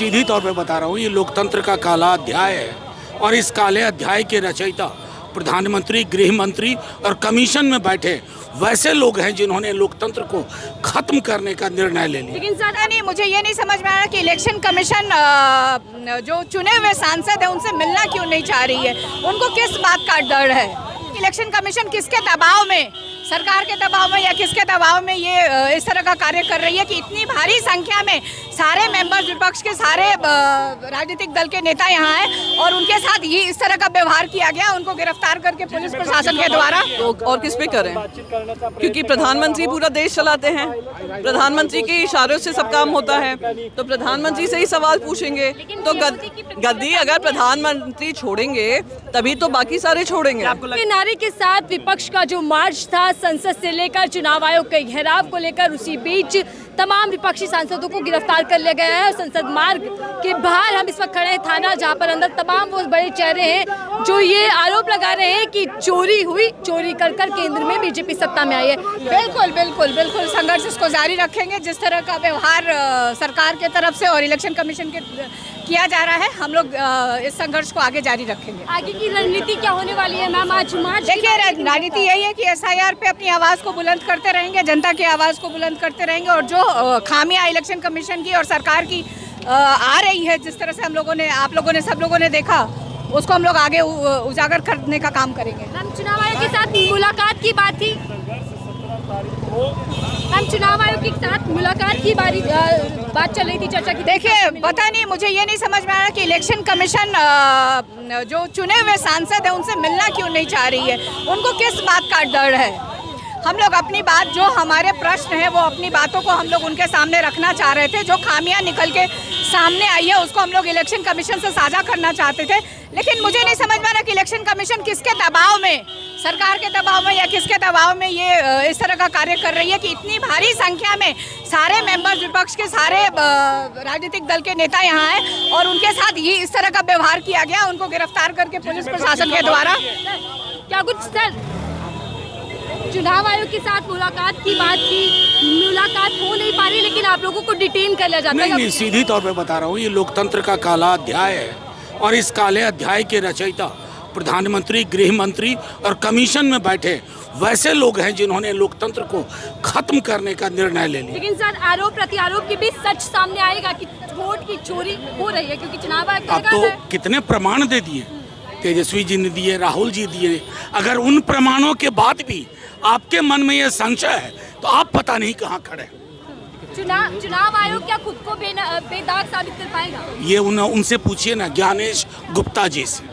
सीधी तौर पे बता रहा हूँ, ये लोकतंत्र का काला अध्याय है और इस काले अध्याय के रचयिता प्रधानमंत्री, गृह मंत्री और कमीशन में बैठे वैसे लोग हैं जिन्होंने लोकतंत्र को खत्म करने का निर्णय ले लिया। लेकिन सर नहीं, मुझे ये नहीं समझ में आ रहा कि इलेक्शन कमीशन जो चुने हुए सांसद हैं उनसे मिलना क्यों नहीं चाह रही है। उनको किस बात का डर है? इलेक्शन कमीशन किसके दबाव में, सरकार के दबाव में या किसके दबाव में ये इस तरह का कार्य कर रही है कि इतनी भारी संख्या में सारे मेंबर्स, विपक्ष के सारे राजनीतिक दल के नेता यहाँ हैं और उनके साथ ये इस तरह का व्यवहार किया गया, उनको गिरफ्तार करके पुलिस प्रशासन के द्वारा। तो और किस पे करें, क्योंकि प्रधानमंत्री पूरा देश चलाते हैं, प्रधानमंत्री के इशारों से सब काम होता है, तो प्रधानमंत्री से ही सवाल पूछेंगे। तो गद्दी अगर प्रधानमंत्री छोड़ेंगे तभी तो बाकी सारे छोड़ेंगे। नारे के साथ विपक्ष का जो मार्च था संसद से लेकर चुनाव आयोग के घेराव को लेकर, उसी बीच तमाम विपक्षी सांसदों को गिरफ्तार कर लिया गया है। संसद मार्ग के बाहर हम इस वक्त खड़े हैं थाना, जहां पर अंदर तमाम वो बड़े चेहरे हैं जो ये आरोप लगा रहे हैं कि चोरी हुई, चोरी कर केंद्र में बीजेपी सत्ता में आई है। बिल्कुल बिल्कुल बिल्कुल संघर्ष इसको जारी रखेंगे। जिस तरह का व्यवहार सरकार के तरफ से और इलेक्शन कमीशन के किया जा रहा है, हम लोग इस संघर्ष को आगे जारी रखेंगे। आगे की रणनीति क्या होने वाली है मैम? आज मार्च देखिए, राजनीति यही है कि एसआईआर पे अपनी आवाज़ को बुलंद करते रहेंगे, जनता की आवाज़ को बुलंद करते रहेंगे और जो खामियां इलेक्शन कमीशन की और सरकार की आ रही है, जिस तरह से हम लोगों ने, आप लोगों ने, सब लोगों ने देखा, उसको हम लोग आगे उजागर करने का काम करेंगे। मैम, चुनाव आयोग के साथ मुलाकात की बात थी, मैम चुनाव आयोग के साथ मुलाकात की बात चल रही थी, चर्चा की। देखिए, पता नहीं, मुझे ये नहीं समझ में आ रहा कि इलेक्शन कमीशन जो चुने हुए सांसद हैं उनसे मिलना क्यों नहीं चाह रही है। उनको किस बात का डर है? हम लोग अपनी बात, जो हमारे प्रश्न है वो अपनी बातों को हम लोग उनके सामने रखना चाह रहे थे। जो खामियां निकल के सामने आई है उसको हम लोग इलेक्शन कमीशन से साझा करना चाहते थे। लेकिन मुझे नहीं समझ में आ रहा कि इलेक्शन कमीशन किसके दबाव में, सरकार के दबाव में या किसके दबाव में ये इस तरह का कार्य कर रही है कि इतनी भारी संख्या में सारे मेंबर्स, विपक्ष के सारे राजनीतिक दल के नेता यहाँ हैं और उनके साथ ये इस तरह का व्यवहार किया गया, उनको गिरफ्तार करके पुलिस प्रशासन के द्वारा। क्या कुछ सर, चुनाव आयोग के साथ मुलाकात की बात थी, मुलाकात हो नहीं पा रही, लेकिन आप लोगों को डिटेन कर लिया जाता है। नहीं, सीधी तौर पे बता रहा हूँ, ये लोकतंत्र का काला अध्याय है और इस काले अध्याय के रचयिता प्रधानमंत्री, गृह मंत्री और कमीशन में बैठे वैसे लोग हैं जिन्होंने लोकतंत्र को खत्म करने का निर्णय ले लिया। लेकिन सर, आरोप प्रत्यारोप के बीच सच सामने आएगा कि वोट की चोरी हो रही है, क्योंकि चुनाव आयोग अब तो कितने प्रमाण दे दिए, तेजस्वी जी ने दिए, राहुल जी दिए। अगर उन प्रमाणों के बाद भी आपके मन में यह संशय है तो आप पता नहीं कहाँ खड़े। चुनाव आयोग क्या खुद को बेदाग साबित कर पाएगा? ये उनसे पूछिए ना, ज्ञानेश गुप्ता जी से।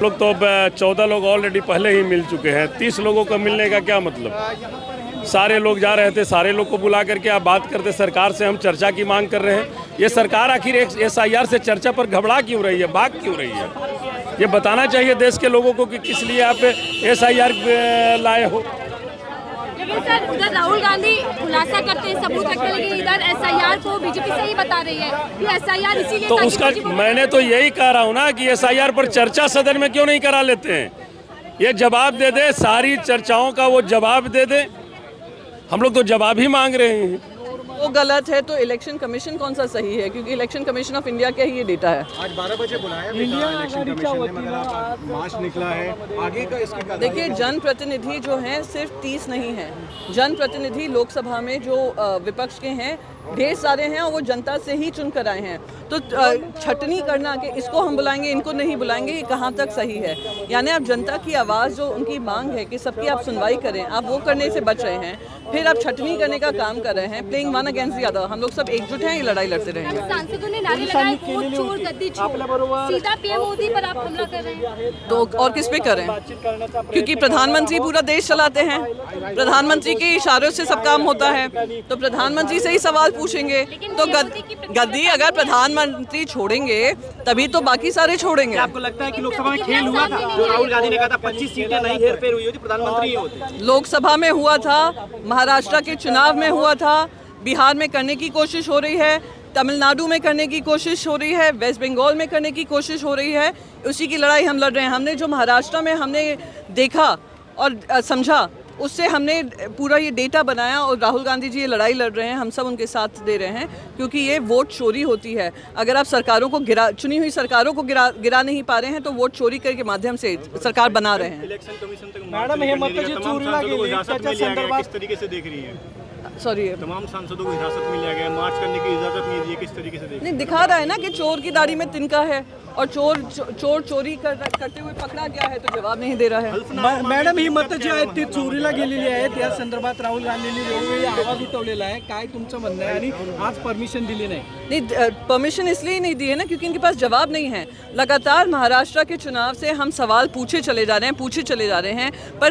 लोग तो 14 लोग ऑलरेडी पहले ही मिल चुके हैं, 30 लोगों को मिलने का क्या मतलब? सारे लोग जा रहे थे, सारे लोग को बुला करके आप बात करते, सरकार से हम चर्चा की मांग कर रहे हैं। ये सरकार आखिर एसआईआर से चर्चा पर घबरा क्यों रही है, भाग क्यों रही है? ये बताना चाहिए देश के लोगों को कि किस लिए आप एसआईआर लाए हो। लेकिन सर, उधर राहुल गांधी खुलासा करते हैं, सबूत रखते हैं, लेकिन इधर एसआईआर को बीजेपी सही बता रही है कि एसआईआर इसीलिए। तो उसका मैंने तो यही कह रहा हूँ ना कि एसआईआर पर चर्चा सदन में क्यों नहीं करा लेते हैं? ये जवाब दे दे, सारी चर्चाओं का वो जवाब दे दे। हम लोग तो जवाब ही मांग रहे हैं। वो गलत है तो इलेक्शन कमीशन कौन सा सही है, क्योंकि इलेक्शन कमीशन ऑफ इंडिया का ही ये डेटा है। आज 12 बजे बुलाया इलेक्शन कमीशन ने, मगर आप मार्च निकला है आगे का, इसकी देखिए, जनप्रतिनिधि जो हैं सिर्फ 30 नहीं हैं। जनप्रतिनिधि लोकसभा में जो विपक्ष के हैं ढेर सारे हैं और वो जनता से ही चुन कर आए हैं। तो छटनी करना कि इसको हम बुलाएंगे, इनको नहीं बुलाएंगे, ये कहाँ तक सही है? यानी आप जनता की आवाज़, जो उनकी मांग है कि सबकी आप सुनवाई करें, आप वो करने से बच रहे हैं, फिर आप छटनी करने का काम कर रहे हैं, playing one against the other. हम लोग सब एकजुट हैं, ये लड़ाई लड़ते रहेंगे। सांसदों ने नारे लगाए, वोट चोर, गद्दी चोर, सीधा पीएम मोदी पर आप हमला कर रहे हैं। तो और किस पे करें, क्योंकि प्रधानमंत्री पूरा देश चलाते हैं, प्रधानमंत्री के इशारों से सब काम होता है, तो प्रधानमंत्री से ही सवाल पूछेंगे। तो गद्दी अगर प्रधानमंत्री छोड़ेंगे तभी तो बाकी सारे छोड़ेंगे। आपको लगता है कि लोकसभा में खेल हुआ था? जो राहुल गांधी ने कहा था 25 सीटें नहीं हेरफेर हुई होती, प्रधानमंत्री ही होते। लोकसभा में हुआ था, महाराष्ट्र के चुनाव में हुआ था, बिहार में करने की कोशिश हो रही है, तमिलनाडु में करने की कोशिश हो रही है, वेस्ट बंगाल में करने की कोशिश हो रही है। उसी की लड़ाई हम लड़ रहे हैं। हमने जो महाराष्ट्र में हमने देखा और समझा उससे हमने पूरा ये डेटा बनाया और राहुल गांधी जी ये लड़ाई लड़ रहे हैं, हम सब उनके साथ दे रहे हैं, क्योंकि ये वोट चोरी होती है। अगर आप सरकारों को चुनी हुई सरकारों को गिरा नहीं पा रहे हैं तो वोट चोरी के माध्यम से सरकार बना रहे हैं। इलेक्शन कमीशन तक मॅडम, हे मतदान चोरीला गेली त्याच्या संदर्भात किस तरीके से देख रही है? सॉरी, तमाम सांसदों को हिरासत में लिया गया, मार्च करने की इजाजत नहीं दी, किस तरीके से देख? नहीं, दिखा रहा है ना कि चोर की दाढ़ी में तिनका है और चोर चोरी करते हुए पकड़ा गया है तो जवाब नहीं दे रहा है। मॅडम, ही मतं जी आहेत ती चोरीला गेलेली आहेत, या संदर्भात राहुल गांधींनी वेळोवेळी आवाज उठवलेला आहे, काय तुमचं म्हणणं आहे? आणि आज परमिशन दिली नहीं? परमिशन इसलिए नहीं दी है ना क्योंकि इनके पास जवाब नहीं है। लगातार महाराष्ट्र के चुनाव से हम सवाल पूछे चले जा रहे हैं, पर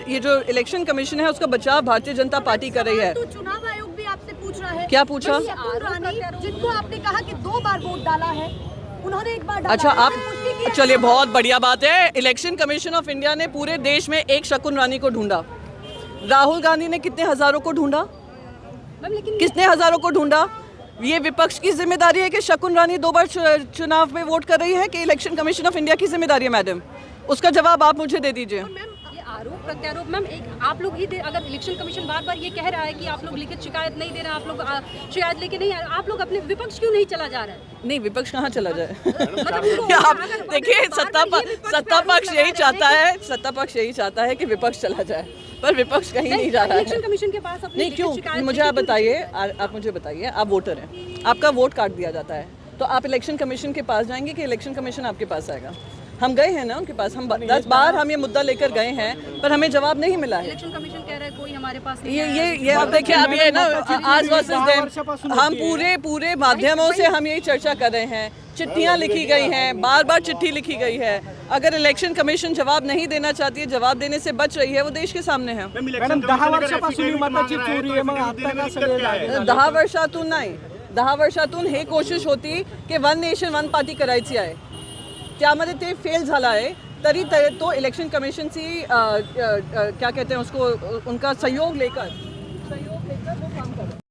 ये जो इलेक्शन कमीशन है उसका बचाव भारतीय जनता पार्टी कर रही है। तो चुनाव आयोग भी आपसे पूछ रहा है। क्या पूछा? जिनको आपने कहा कि 2 बार वोट डाला है, उन्होंने 1 बार डाला। अच्छा, है। आप पुष्टि की है। चलिए, बहुत बढ़िया बात है। इलेक्शन कमीशन ऑफ इंडिया ने पूरे देश में एक शकुन रानी को ढूंढा। राहुल गांधी ने कितने हजारों को ढूंढा? कितने हजारों को ढूंढा? ये विपक्ष की जिम्मेदारी है कि शकुन रानी 2 बार चुनाव में वोट कर रही है कि इलेक्शन कमीशन ऑफ इंडिया की जिम्मेदारी है? मैडम, उसका जवाब आप मुझे दे दीजिए। आरोप प्रत्यारोप मैम, एक आप लोग ही अगर इलेक्शन कमीशन बार बार ये कह रहा है कि आप लोग लिखित शिकायत नहीं दे रहे, आप लोग शिकायत लेके नहीं आ रहे, आप लोग अपने विपक्ष क्यों नहीं चला जा रहा है? नहीं, विपक्ष कहाँ चला जाए? मतलब आप देखिए, सत्ता पक्ष यही चाहता है कि विपक्ष चला जाए, पर विपक्ष कहीं नहीं जा रहा है। इलेक्शन कमीशन के पास अपनी नहीं, क्यों? मुझे आप बताइए, आप वोटर हैं, आपका वोट काट दिया जाता है, तो आप इलेक्शन कमीशन के पास जाएंगे कि इलेक्शन कमीशन आपके पास आएगा? हम गए हैं ना उनके पास, हम 10 बार हम ये मुद्दा लेकर गए हैं, पर हमें जवाब नहीं मिला है। इलेक्शन कमीशन कह रहा है कोई हमारे पास नहीं ये आप देखिए, अब ये ना आज वर्सेस देम, हम पूरे माध्यमों से हम यही चर्चा कर रहे हैं, चिट्ठियां लिखी गई हैं, बार बार चिट्ठी लिखी गई है। अगर इलेक्शन कमीशन जवाब नहीं देना चाहती है, जवाब देने से बच रही है, वो देश के सामने है। मॅडम, 10 वर्षापासून ही मताची चोरी आहे, मग आता का सगळे जागे? 10 वर्षातून नाही, 10 वर्षातून हे कोशिश होती की 1 नेशन 1 पार्टी करायची आहे, त्यामध्ये ते फेल झाला आहे, तरी तो इलेक्शन कमीशनची क्या कहते हैं उसको, उनका सहयोग लेकर वो काम करें।